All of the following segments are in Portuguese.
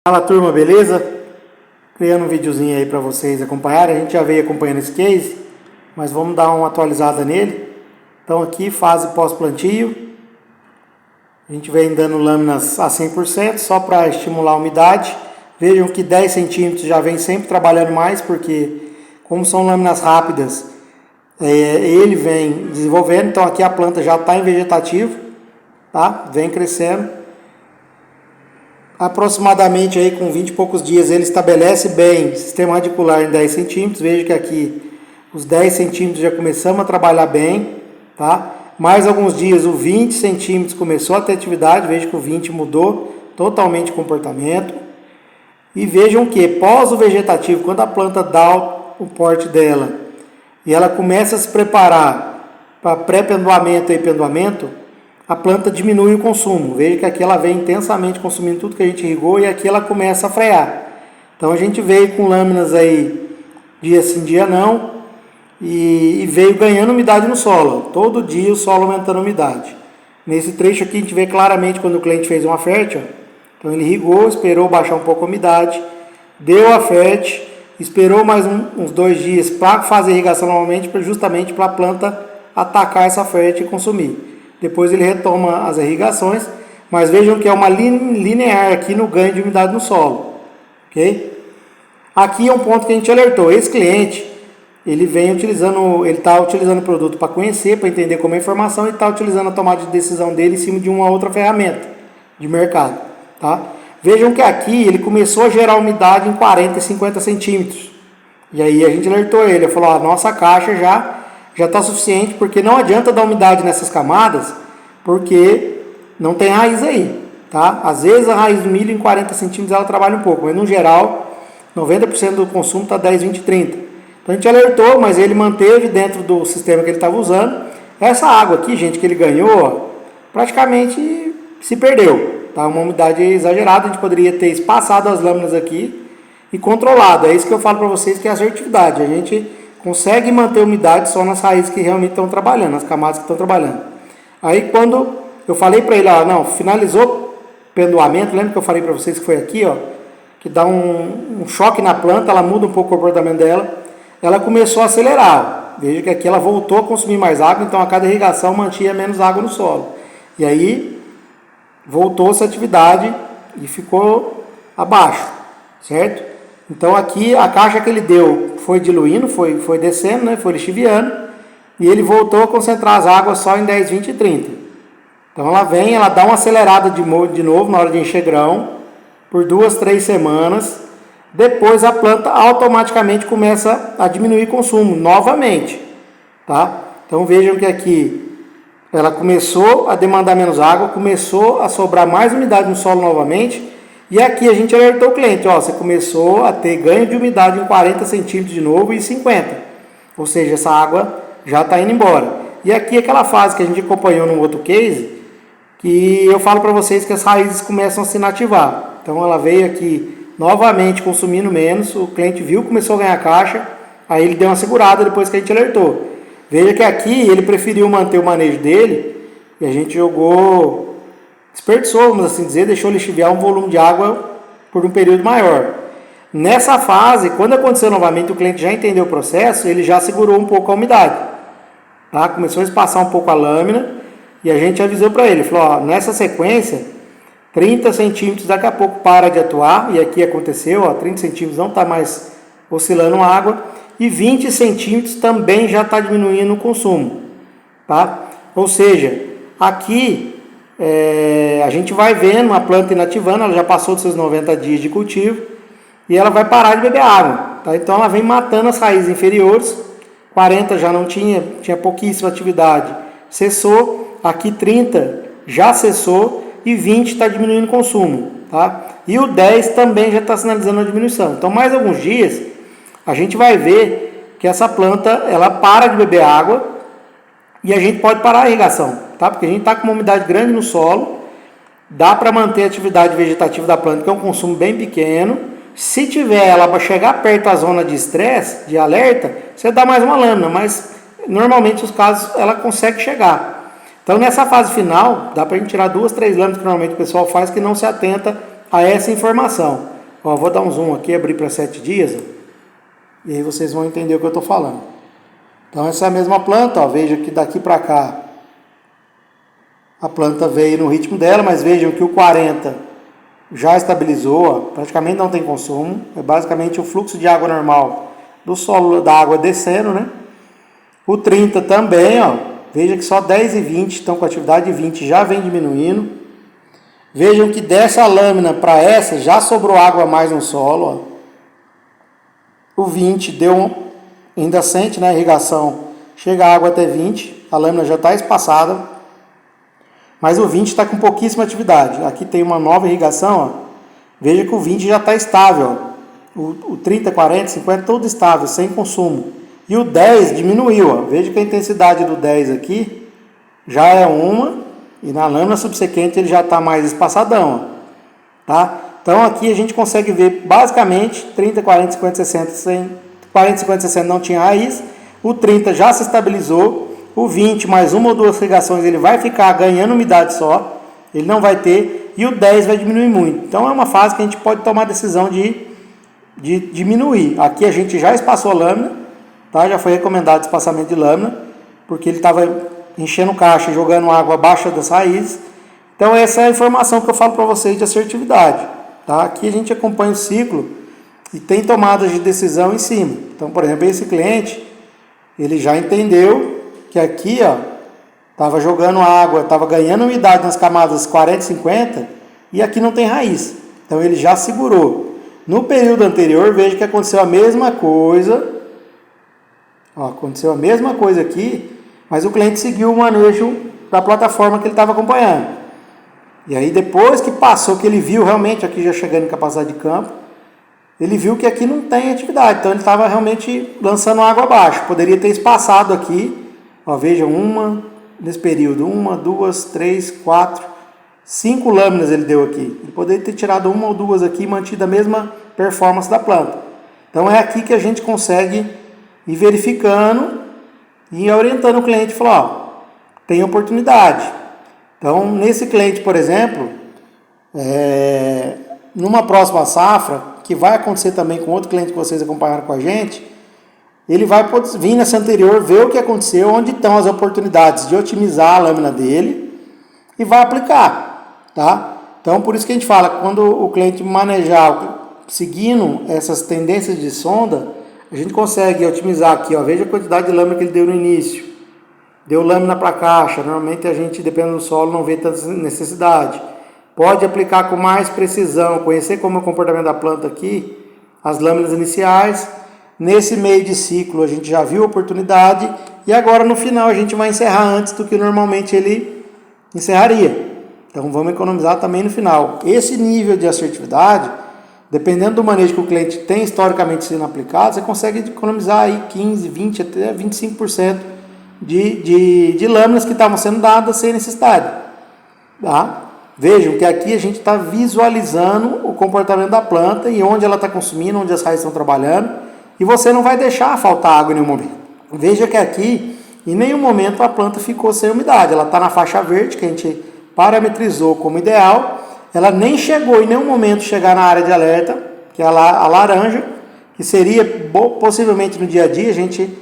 Fala turma, beleza? Criando um videozinho aí para vocês acompanharem. A gente já veio acompanhando esse case, mas vamos dar uma atualizada nele. Então aqui, fase pós-plantio. A gente vem dando lâminas a 100%, só para estimular a umidade. Vejam que 10 centímetros já vem sempre trabalhando mais, porque como são lâminas rápidas, ele vem desenvolvendo. Então aqui a planta já está em vegetativo, tá? Vem crescendo. Aproximadamente aí com 20 e poucos dias ele estabelece bem sistema radicular em 10 centímetros. Veja que aqui os 10 centímetros já começamos a trabalhar bem, tá? Mais alguns dias o 20 centímetros começou a ter atividade. Veja que o 20 mudou totalmente o comportamento. E vejam que pós o vegetativo, quando a planta dá o porte dela e ela começa a se preparar para pré-pendoamento e pendoamento, a planta diminui o consumo. Veja que aqui ela vem intensamente consumindo tudo que a gente irrigou e aqui ela começa a frear. Então a gente veio com lâminas aí dia sim, dia não, e veio ganhando umidade no solo. Todo dia o solo aumentando a umidade. Nesse trecho aqui a gente vê claramente quando o cliente fez uma fértil. Então ele irrigou, esperou baixar um pouco a umidade, deu a fértil, esperou mais uns 2 dias para fazer a irrigação novamente, justamente para a planta atacar essa fértil e consumir. Depois ele retoma as irrigações, mas vejam que é uma linear aqui no ganho de umidade no solo, ok? Aqui é um ponto que a gente alertou. Esse cliente, ele está utilizando o produto para conhecer, para entender como é a informação, e está utilizando a tomada de decisão dele em cima de uma outra ferramenta de mercado, tá? Vejam que aqui ele começou a gerar umidade em 40 e 50 centímetros. E aí a gente alertou ele, falou, a nossa caixa já está suficiente, porque não adianta dar umidade nessas camadas, porque não tem raiz aí, tá? Às vezes a raiz do milho em 40 centímetros ela trabalha um pouco, mas no geral 90% do consumo está 10, 20, 30. Então a gente alertou, mas ele manteve dentro do sistema que ele estava usando. Essa água aqui, gente, que ele ganhou, praticamente se perdeu, tá? Uma umidade exagerada, a gente poderia ter espaçado as lâminas aqui e controlado. É isso que eu falo para vocês, que é a assertividade. A gente consegue manter a umidade só nas raízes que realmente estão trabalhando, nas camadas que estão trabalhando. Aí quando eu falei para ele, não, finalizou o pendoamento, lembra que eu falei para vocês que foi aqui, que dá um choque na planta, ela muda um pouco o comportamento dela, ela começou a acelerar. Veja que aqui ela voltou a consumir mais água, então a cada irrigação mantinha menos água no solo. E aí voltou essa atividade e ficou abaixo, certo? Então aqui a caixa que ele deu foi diluindo, foi descendo, né? Foi lixiviando, e ele voltou a concentrar as águas só em 10, 20 e 30. Então ela dá uma acelerada de novo na hora de encher grão, por 2, 3 semanas. Depois a planta automaticamente começa a diminuir o consumo novamente, tá? Então vejam que aqui ela começou a demandar menos água, começou a sobrar mais umidade no solo novamente. E aqui a gente alertou o cliente, você começou a ter ganho de umidade em 40 centímetros de novo e 50. Ou seja, essa água já está indo embora. E aqui aquela fase que a gente acompanhou no outro case, que eu falo para vocês que as raízes começam a se inativar. Então ela veio aqui novamente consumindo menos, o cliente viu, começou a ganhar caixa, aí ele deu uma segurada depois que a gente alertou. Veja que aqui ele preferiu manter o manejo dele e a gente desperdiçou, vamos assim dizer, deixou lixiviar um volume de água por um período maior. Nessa fase, quando aconteceu novamente, o cliente já entendeu o processo, ele já segurou um pouco a umidade, tá? Começou a espaçar um pouco a lâmina e a gente avisou para ele, falou, nessa sequência, 30 centímetros daqui a pouco para de atuar, e aqui aconteceu, 30 centímetros não está mais oscilando a água, e 20 centímetros também já está diminuindo o consumo, tá? Ou seja, aqui a gente vai vendo a planta inativando, ela já passou dos seus 90 dias de cultivo e ela vai parar de beber água, tá? Então ela vem matando as raízes inferiores. 40 já não tinha pouquíssima atividade, cessou. Aqui 30 já cessou e 20 está diminuindo o consumo, tá? E o 10 também já está sinalizando a diminuição. Então mais alguns dias a gente vai ver que essa planta ela para de beber água e a gente pode parar a irrigação, tá? Porque a gente está com uma umidade grande no solo, dá para manter a atividade vegetativa da planta, que é um consumo bem pequeno. Se tiver ela chegar perto da zona de estresse, de alerta, você dá mais uma lâmina, mas normalmente os casos ela consegue chegar. Então nessa fase final, dá para a gente tirar 2, 3 lâminas que normalmente o pessoal faz que não se atenta a essa informação. Ó, vou dar um zoom aqui, abrir para 7 dias, ó, e aí vocês vão entender o que eu estou falando. Então essa é a mesma planta, ó, veja que daqui para cá a planta veio no ritmo dela, mas vejam que o 40 já estabilizou, ó, praticamente não tem consumo, é basicamente o fluxo de água normal do solo da água descendo, né? O 30 também, ó, veja que só 10 e 20 estão com atividade 20, já vem diminuindo. Vejam que dessa lâmina para essa já sobrou água a mais no solo, ó. O 20 deu ainda sente, né, a irrigação, chega a água até 20, a lâmina já está espaçada, mas o 20 está com pouquíssima atividade. Aqui tem uma nova irrigação, ó. Veja que o 20 já está estável, ó. O 30, 40, 50, todo estável, sem consumo. E o 10 diminuiu, ó. Veja que a intensidade do 10 aqui já é uma, e na lâmina subsequente ele já está mais espaçadão, ó. Tá? Então aqui a gente consegue ver basicamente 30, 40, 50, 60, 40, 50, 60 não tinha raiz, o 30 já se estabilizou, o 20 mais uma ou duas irrigações ele vai ficar ganhando umidade só, ele não vai ter, e o 10 vai diminuir muito. Então é uma fase que a gente pode tomar a decisão de diminuir. Aqui a gente já espaçou a lâmina, tá? Já foi recomendado espaçamento de lâmina, porque ele estava enchendo caixa e jogando água abaixo das raízes. Então essa é a informação que eu falo para vocês de assertividade. Tá? Aqui a gente acompanha o ciclo e tem tomadas de decisão em cima. Então, por exemplo, esse cliente, ele já entendeu que aqui, ó, estava jogando água, estava ganhando umidade nas camadas 40 e 50 e aqui não tem raiz. Então ele já segurou. No período anterior, veja que aconteceu a mesma coisa. Ó, aconteceu a mesma coisa aqui, mas o cliente seguiu o manejo da plataforma que ele estava acompanhando. E aí depois que passou, que ele viu realmente, aqui já chegando em capacidade de campo, ele viu que aqui não tem atividade, então ele estava realmente lançando água abaixo. Poderia ter espaçado aqui, ó, vejam, nesse período, 1, 2, 3, 4, 5 lâminas ele deu aqui. Ele poderia ter tirado 1 ou 2 aqui e mantido a mesma performance da planta. Então é aqui que a gente consegue ir verificando e orientando o cliente, falar, ó, tem oportunidade. Então, nesse cliente, por exemplo, numa próxima safra, que vai acontecer também com outro cliente que vocês acompanharam com a gente, ele vai vir nessa anterior, ver o que aconteceu, onde estão as oportunidades de otimizar a lâmina dele e vai aplicar, tá? Então, por isso que a gente fala, quando o cliente manejar, seguindo essas tendências de sonda, a gente consegue otimizar aqui, ó, veja a quantidade de lâmina que ele deu no início. Deu lâmina para caixa, normalmente a gente, dependendo do solo, não vê tanta necessidade. Pode aplicar com mais precisão, conhecer como é o comportamento da planta aqui, as lâminas iniciais. Nesse meio de ciclo a gente já viu a oportunidade e agora no final a gente vai encerrar antes do que normalmente ele encerraria. Então vamos economizar também no final. Esse nível de assertividade, dependendo do manejo que o cliente tem historicamente sendo aplicado, você consegue economizar aí 15, 20, até 25% de lâminas que estavam sendo dadas sem necessidade. Tá? Vejam que aqui a gente está visualizando o comportamento da planta e onde ela está consumindo, onde as raízes estão trabalhando, e você não vai deixar faltar água em nenhum momento. Veja que aqui, em nenhum momento a planta ficou sem umidade, ela está na faixa verde, que a gente parametrizou como ideal, ela nem chegou em nenhum momento chegar na área de alerta, que é a laranja, que seria possivelmente no dia a dia, a gente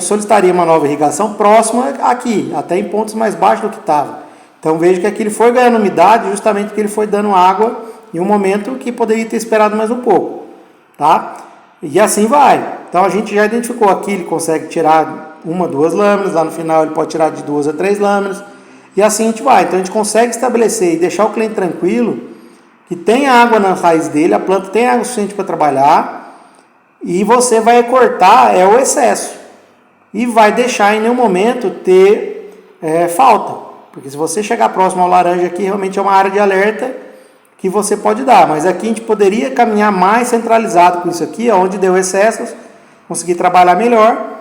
solicitaria uma nova irrigação próxima aqui, até em pontos mais baixos do que estava. Então veja que aqui ele foi ganhando umidade justamente porque ele foi dando água em um momento que poderia ter esperado mais um pouco, tá? E assim vai. Então a gente já identificou aqui, ele consegue tirar 1, 2 lâminas, lá no final ele pode tirar de 2 a 3 lâminas, e assim a gente vai. Então a gente consegue estabelecer e deixar o cliente tranquilo, que tem água na raiz dele, a planta tem água suficiente para trabalhar, e você vai cortar o excesso, e vai deixar em nenhum momento ter falta. Porque se você chegar próximo ao laranja aqui, realmente é uma área de alerta que você pode dar. Mas aqui a gente poderia caminhar mais centralizado com isso aqui, onde deu excessos, conseguir trabalhar melhor.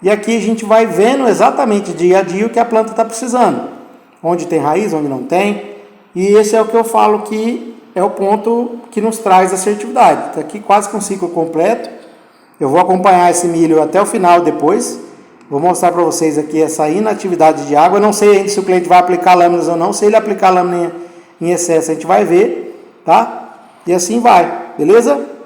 E aqui a gente vai vendo exatamente dia a dia o que a planta está precisando. Onde tem raiz, onde não tem. E esse é o que eu falo que é o ponto que nos traz assertividade. Está aqui quase com um ciclo completo. Eu vou acompanhar esse milho até o final depois. Vou mostrar para vocês aqui essa inatividade de água. Eu não sei ainda se o cliente vai aplicar lâminas ou não. Se ele aplicar lâmina em excesso, a gente vai ver, tá? E assim vai, beleza?